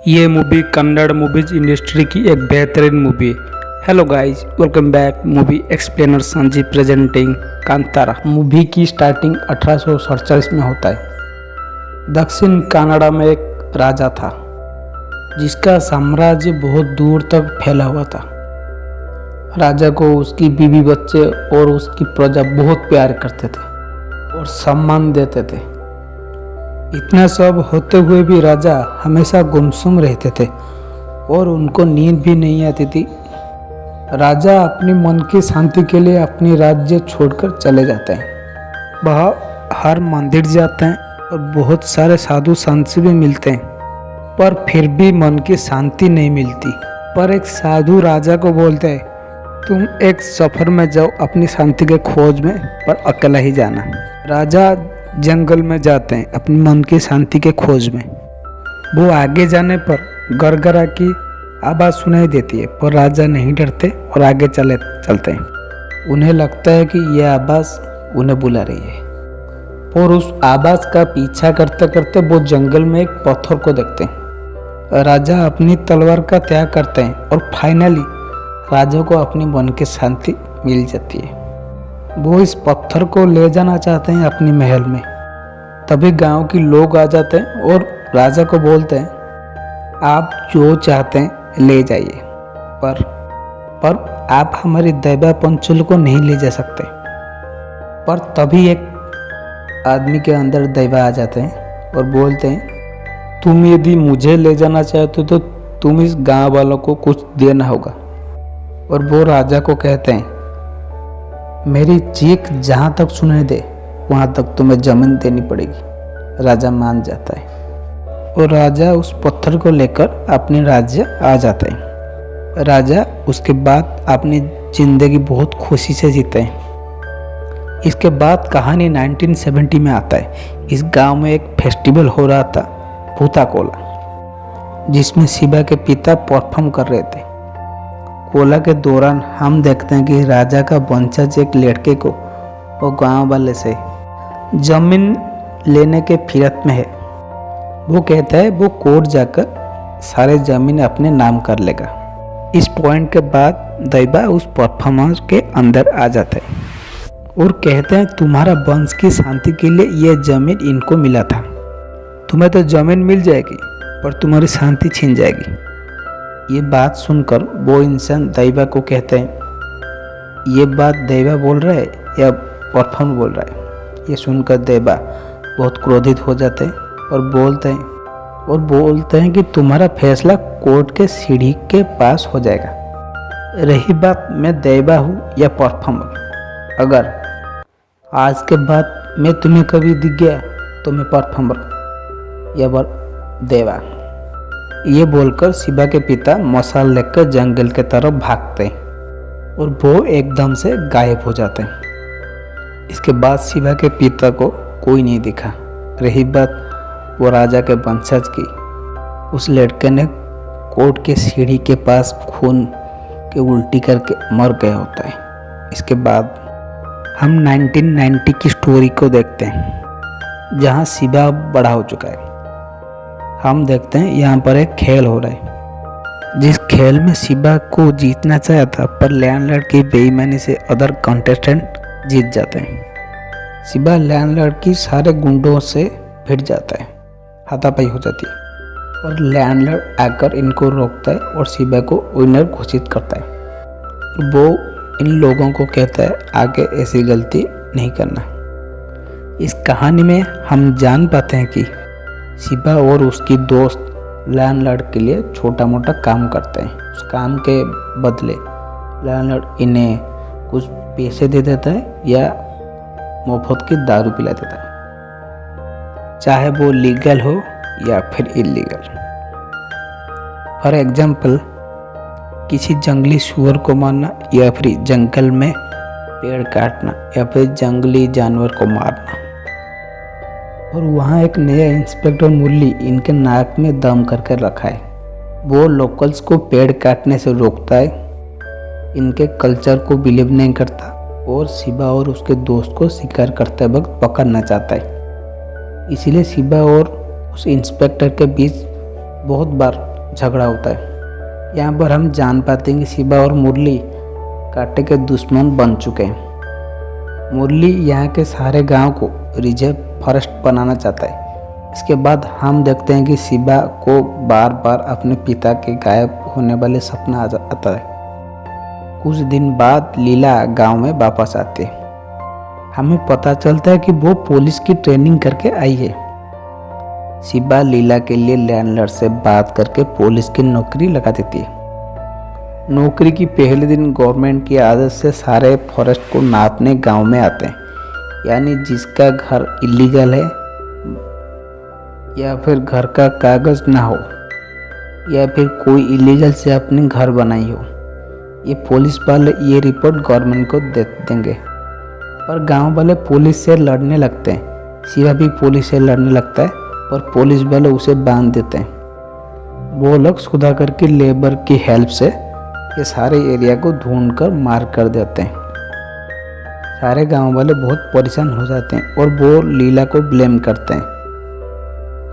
ये movie Kannada movies industry की एक बेहतरीन मूवी है। Hello guys, welcome back. Movie explainer Sanjeev presenting Kantara. Movie की स्टार्टिंग 1847 में होता है। दक्षिण कनाडा में एक राजा था जिसका साम्राज्य बहुत दूर तक फैला हुआ था। राजा को उसकी बीवी बच्चे और उसकी प्रजा बहुत प्यार करते थे और सम्मान देते थे। इतना सब होते हुए भी राजा हमेशा गुमसुम रहते थे और उनको नींद भी नहीं आती थी। राजा अपनी मन की शांति के लिए अपनी राज्य छोड़कर चले जाते हैं। वह हर मंदिर जाते हैं और बहुत सारे साधु संत से भी मिलते हैं, पर फिर भी मन की शांति नहीं मिलती। पर एक साधु राजा को बोलते हैं, तुम एक सफर में जाओ अपनी शांति के खोज में, पर अकेला ही जाना। राजा जंगल में जाते हैं अपनी मन की शांति के खोज में। वो आगे जाने पर गरगरा की आवाज़ सुनाई देती है, पर राजा नहीं डरते और आगे चलते हैं। उन्हें लगता है कि यह आवाज़ उन्हें बुला रही है, और उस आवाज़ का पीछा करते करते वो जंगल में एक पत्थर को देखते हैं। राजा अपनी तलवार का त्याग करते हैं और फाइनली राजा को अपनी मन की शांति मिल जाती है। वो इस पत्थर को ले जाना चाहते हैं अपनी महल में। तभी गांव के लोग आ जाते हैं और राजा को बोलते हैं, आप जो चाहते हैं ले जाइए, पर आप हमारी दैवा पंचुल को नहीं ले जा सकते। पर तभी एक आदमी के अंदर दैवा आ जाते हैं और बोलते हैं, तुम यदि मुझे ले जाना चाहते हो तो तुम इस गांव वालों को कुछ देना होगा। और वो राजा को कहते हैं, मेरी चीख जहाँ तक सुनाई दे वहाँ तक तुम्हें जमीन देनी पड़ेगी। राजा मान जाता है और राजा उस पत्थर को लेकर अपने राज्य आ जाते हैं। राजा उसके बाद अपनी जिंदगी बहुत खुशी से जीते हैं। इसके बाद कहानी 1970 में आता है। इस गांव में एक फेस्टिवल हो रहा था, भूताकोला, जिसमें शिवा के पिता परफॉर्म कर रहे थे। कोला के दौरान हम देखते हैं कि राजा का वंशज एक लड़के को वो गांव वाले से जमीन लेने के फिरत में है। वो कहता है वो कोर्ट जाकर सारे जमीन अपने नाम कर लेगा। इस पॉइंट के बाद दैवा उस परफॉर्मेंस के अंदर आ जाता है और कहते हैं, तुम्हारा वंश की शांति के लिए यह जमीन इनको मिला था। तुम्हें तो जमीन मिल जाएगी पर तुम्हारी शांति छीन जाएगी। ये बात सुनकर वो इंसान दैवा को कहते हैं, ये बात दैवा बोल रहा है या परफॉर्म बोल रहा है। ये सुनकर दैवा बहुत क्रोधित हो जाते हैं और बोलते हैं कि तुम्हारा फैसला कोर्ट के सीढ़ी के पास हो जाएगा। रही बात मैं दैवा हूँ या परफॉर्मर, अगर आज के बाद मैं तुम्हें कभी दिख गया तो मैं परफॉर्मर या दैवा। ये बोलकर शिवा के पिता मशाल लेकर जंगल के तरफ भागते हैं और वो एकदम से गायब हो जाते हैं। इसके बाद शिवा के पिता को कोई नहीं दिखा। रही बात वो राजा के वंशज की, उस लड़के ने कोर्ट के सीढ़ी के पास खून के उल्टी करके मर गया होता है। इसके बाद हम 1990 की स्टोरी को देखते हैं, जहाँ शिवा बड़ा हो चुका है। हम देखते हैं यहाँ पर एक खेल हो रहा है, जिस खेल में शिवा को जीतना चाहा था, पर लैंडलॉर्ड की बेईमानी से अदर कंटेस्टेंट जीत जाते हैं। शिवा लैंडलॉर्ड की सारे गुंडों से भिड़ जाता है, हाथापाई हो जाती है और लैंडलॉर्ड आकर इनको रोकता है और शिवा को विनर घोषित करता है। वो इन लोगों को कहता है, आगे ऐसी गलती नहीं करना। इस कहानी में हम जान पाते हैं कि शिवा और उसकी दोस्त लैंडलॉर्ड के लिए छोटा मोटा काम करते हैं। उस काम के बदले लैंडलॉर्ड इन्हें कुछ पैसे दे देता है या मुफ्त की दारू पिला देता है, चाहे वो लीगल हो या फिर इलीगल। फॉर एग्जाम्पल, किसी जंगली सुअर को मारना या फिर जंगल में पेड़ काटना या फिर जंगली जानवर को मारना। और वहाँ एक नया इंस्पेक्टर मुरली इनके नाक में दम करके रखा है। वो लोकल्स को पेड़ काटने से रोकता है, इनके कल्चर को बिलीव नहीं करता और शिवा और उसके दोस्त को शिकार करते वक्त पकड़ना चाहता है। इसीलिए शिवा और उस इंस्पेक्टर के बीच बहुत बार झगड़ा होता है। यहाँ पर हम जान पाते हैं कि शिवा और मुरली कांटे के दुश्मन बन चुके हैं। मुरली यहाँ के सारे गांव को रिजर्व फॉरेस्ट बनाना चाहता है। इसके बाद हम देखते हैं कि शिवा को बार बार अपने पिता के गायब होने वाले सपना आता है। कुछ दिन बाद लीला गांव में वापस आती है। हमें पता चलता है कि वो पुलिस की ट्रेनिंग करके आई है। शिवा लीला के लिए लैंडलॉर्ड से बात करके पुलिस की नौकरी लगा देती है। नौकरी की पहले दिन गवर्नमेंट की आदत से सारे फॉरेस्ट को नापने गांव में आते हैं। यानी जिसका घर इलीगल है या फिर घर का कागज ना हो या फिर कोई इलीगल से अपने घर बनाई हो, ये पुलिस वाले ये रिपोर्ट गवर्नमेंट को दे देंगे। पर गांव वाले पुलिस से लड़ने लगते हैं। शिवा भी पुलिस से लड़ने लगता है और पुलिस वाले उसे बांध देते हैं। वो लोग सुधाकर की लेबर की हेल्प से ये सारे एरिया को ढूंढकर मार कर देते हैं। सारे गांव वाले बहुत परेशान हो जाते हैं और वो लीला को ब्लेम करते हैं।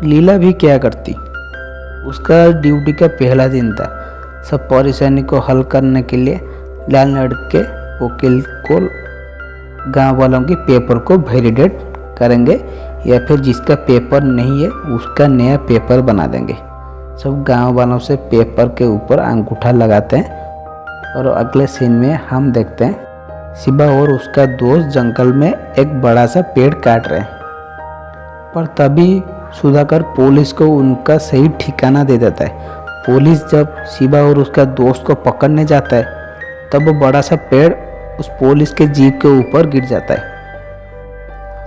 लीला भी क्या करती, उसका ड्यूटी का पहला दिन था। सब परेशानी को हल करने के लिए लैंडलॉर्ड के वकील को गांव वालों की पेपर को वैलिडेट करेंगे या फिर जिसका पेपर नहीं है उसका नया पेपर बना देंगे। सब गांव वालों से पेपर के ऊपर अंगूठा लगाते हैं और अगले सीन में हम देखते हैं शिवा और उसका दोस्त जंगल में एक बड़ा सा पेड़ काट रहे हैं। पर तभी सुधाकर पुलिस को उनका सही ठिकाना दे देता है। पुलिस जब शिवा और उसका दोस्त को पकड़ने जाता है तब वो बड़ा सा पेड़ उस पुलिस के जीप के ऊपर गिर जाता है।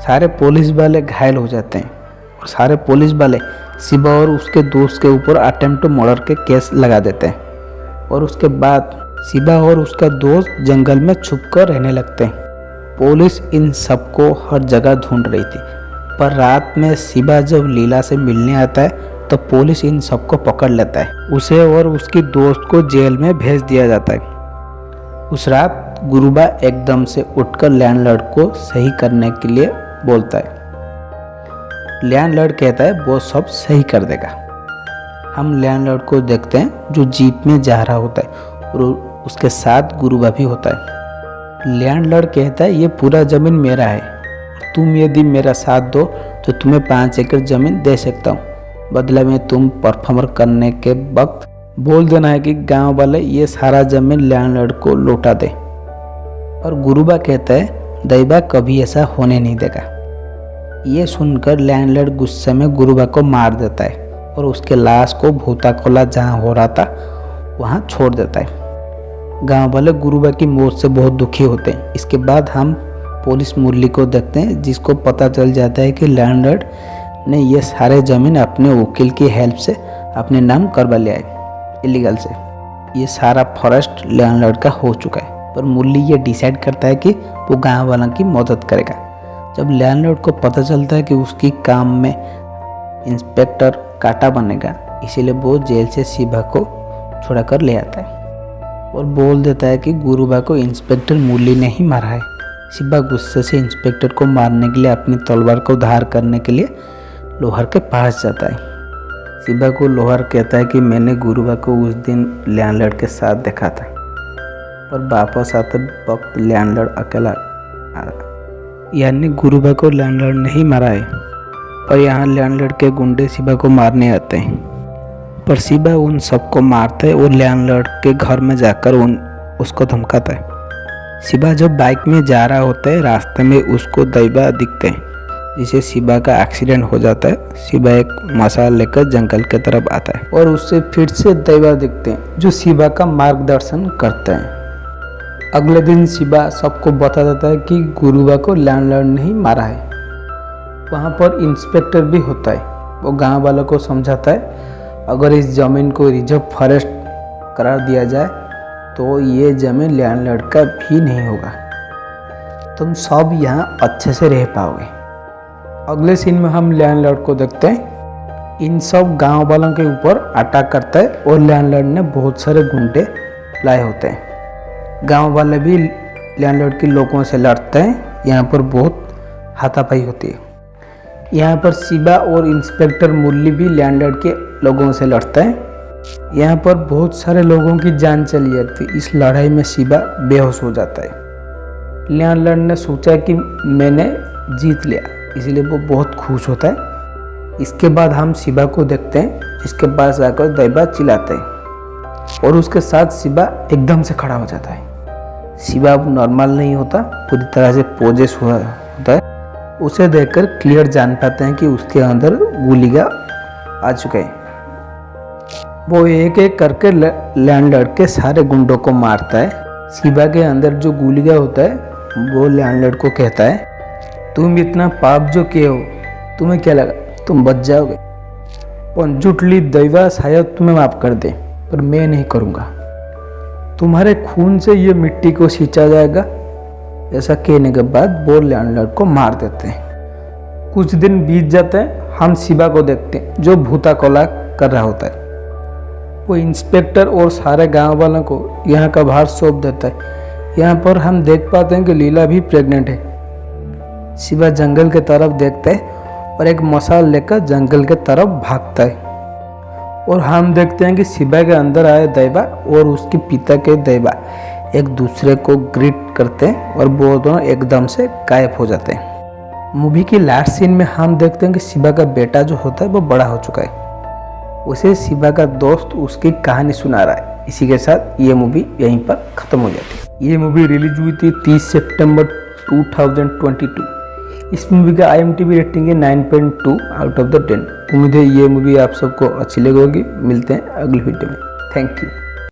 सारे पुलिस वाले घायल हो जाते हैं और सारे पुलिस वाले शिवा और उसके दोस्त के ऊपर अटेम्प्ट टू मर्डर के केस लगा देते हैं। और उसके बाद शिवा और उसका दोस्त जंगल में छुपकर रहने लगते हैं। पुलिस इन सबको हर जगह ढूंढ रही थी, पर रात में शिवा जब लीला से मिलने आता है तो पुलिस इन सबको पकड़ लेता है। उसे और उसकी दोस्त को जेल में भेज दिया जाता है। उस रात गुरुबा एकदम से उठकर लैंडलॉर्ड को सही करने के लिए बोलता है। लैंडलॉर्ड कहता है वो सब सही कर देगा। हम लैंडलॉर्ड को देखते हैं जो जीप में जा रहा होता है और उसके साथ गुरुबा भी होता है। लैंडलॉर्ड कहता है ये पूरा ज़मीन मेरा है, तुम यदि मेरा साथ दो तो तुम्हें 5 एकड़ ज़मीन दे सकता हूँ। बदले में तुम परफॉर्मर करने के वक्त बोल देना है कि गांव वाले ये सारा ज़मीन लैंडलॉर्ड को लौटा दे। और गुरुबा कहता है दैवा कभी ऐसा होने नहीं देगा। ये सुनकर लैंडलॉर्ड गुस्से में गुरुबा को मार देता है और उसके लाश को भूताखोला जहाँ हो रहा था वहाँ छोड़ देता है। गांव वाले गुरुबा की मौत से बहुत दुखी होते हैं। इसके बाद हम पुलिस मुरली को देखते हैं जिसको पता चल जाता है कि लैंडलॉर्ड ने ये सारे ज़मीन अपने वकील की हेल्प से अपने नाम करवा लिया है इलीगल से। ये सारा फॉरेस्ट लैंडलॉर्ड का हो चुका है। पर मुरली ये डिसाइड करता है कि वो गांव वालों की मदद करेगा। जब लैंडलॉर्ड को पता चलता है कि उसकी काम में इंस्पेक्टर काटा बनेगा, इसीलिए वो जेल से शिवा को छुड़ा कर ले आता है और बोल देता है कि गुरुबा को इंस्पेक्टर मुरली ने ही मारा है। शिवा गुस्से से इंस्पेक्टर को मारने के लिए अपनी तलवार को धार करने के लिए लोहार के पास जाता है। शिवा को लोहार कहता है कि मैंने गुरुबा को उस दिन लैंडलॉर्ड के साथ देखा था, पर वापस आते वक्त लैंडलॉर्ड अकेला यानी गुरुबा को लैंडलॉर्ड ने ही मारा है। और यहाँ लैंडलॉर्ड के गुंडे शिवा को मारने आते हैं, पर शिवा उन सबको मारता है और लैंडलॉर्ड के घर में जाकर उसको धमकाता है। शिवा जब बाइक में जा रहा होता है रास्ते में उसको दैवा दिखते हैं जिससे शिवा का एक्सीडेंट हो जाता है। शिवा एक मशाल लेकर जंगल की तरफ आता है और उससे फिर से दैवा दिखते हैं जो शिवा का मार्गदर्शन करते हैं। अगले दिन शिवा सबको बता देता है कि गुरुबा को लैंडलॉर्ड ने ही मारा है। वहाँ पर इंस्पेक्टर भी होता है। वो गांव वालों को समझाता है अगर इस ज़मीन को रिजर्व फॉरेस्ट करार दिया जाए तो ये ज़मीन लैंडलॉर्ड का भी नहीं होगा। तुम सब यहाँ अच्छे से रह पाओगे। अगले सीन में हम लैंडलॉर्ड को देखते हैं। इन सब गांव वालों के ऊपर अटैक करता है और लैंडलॉर्ड ने बहुत सारे गुंडे लाए होते हैं। गांव वाले भी लैंडलॉर्ड के लोगों से लड़ते हैं। यहाँ पर बहुत हाथापाई होती है। यहाँ पर शिवा और इंस्पेक्टर मुरली भी लैंडलॉर्ड के लोगों से लड़ते हैं। यहाँ पर बहुत सारे लोगों की जान चली जाती। इस लड़ाई में शिवा बेहोश हो जाता है। लैंडलॉर्ड ने सोचा कि मैंने जीत लिया, इसलिए वो बहुत खुश होता है। इसके बाद हम शिवा को देखते हैं, जिसके पास आकर दैवा चिल्लाते हैं और उसके साथ शिवा एकदम से खड़ा हो जाता है। शिवा अब नॉर्मल नहीं होता, पूरी तरह से पोजेस होता है। उसे देखकर क्लियर जान पाते हैं कि उसके अंदर गुलिगा आ चुके हैं। वो एक एक करके लैंडलॉर्ड के सारे गुंडों को मारता है। शिवा के अंदर जो गुलिगा होता है वो लैंडलॉर्ड को कहता है, तुम इतना पाप जो किए हो, तुम्हें क्या लगा तुम बच जाओगे? पंजुटली दैवा शायद तुम्हें माफ कर दे, पर मैं नहीं करूँगा। तुम्हारे खून से ये मिट्टी को सींचा जाएगा। ऐसा कहने के बाद वो लैंडलॉर्ड को मार देते हैं। कुछ दिन बीत जाते हैं। हम शिवा को देखते हैं जो भूता कोला कर रहा होता है। वो इंस्पेक्टर और सारे गांव वालों को यहाँ का भार सौंप देता है। यहाँ पर हम देख पाते हैं कि लीला भी प्रेग्नेंट है। शिवा जंगल के तरफ देखता है और एक मशाल लेकर जंगल के तरफ भागता है। और हम देखते हैं कि शिवा के अंदर आए दैवा और उसके पिता के दैवा एक दूसरे को ग्रीट करते हैं और वो दोनों एकदम से गायब हो जाते हैं। मूवी की लास्ट सीन में हम देखते हैं कि शिवा का बेटा जो होता है वो बड़ा हो चुका है। उसे शिवा का दोस्त उसकी कहानी सुना रहा है। इसी के साथ ये मूवी यहीं पर ख़त्म हो जाती है। ये मूवी रिलीज हुई थी 30 सितंबर 2022। इस मूवी का IMDb रेटिंग है 9.2 आउट ऑफ द 10। उम्मीद है ये मूवी आप सबको अच्छी लगेगी। मिलते हैं अगली वीडियो में। Thank you.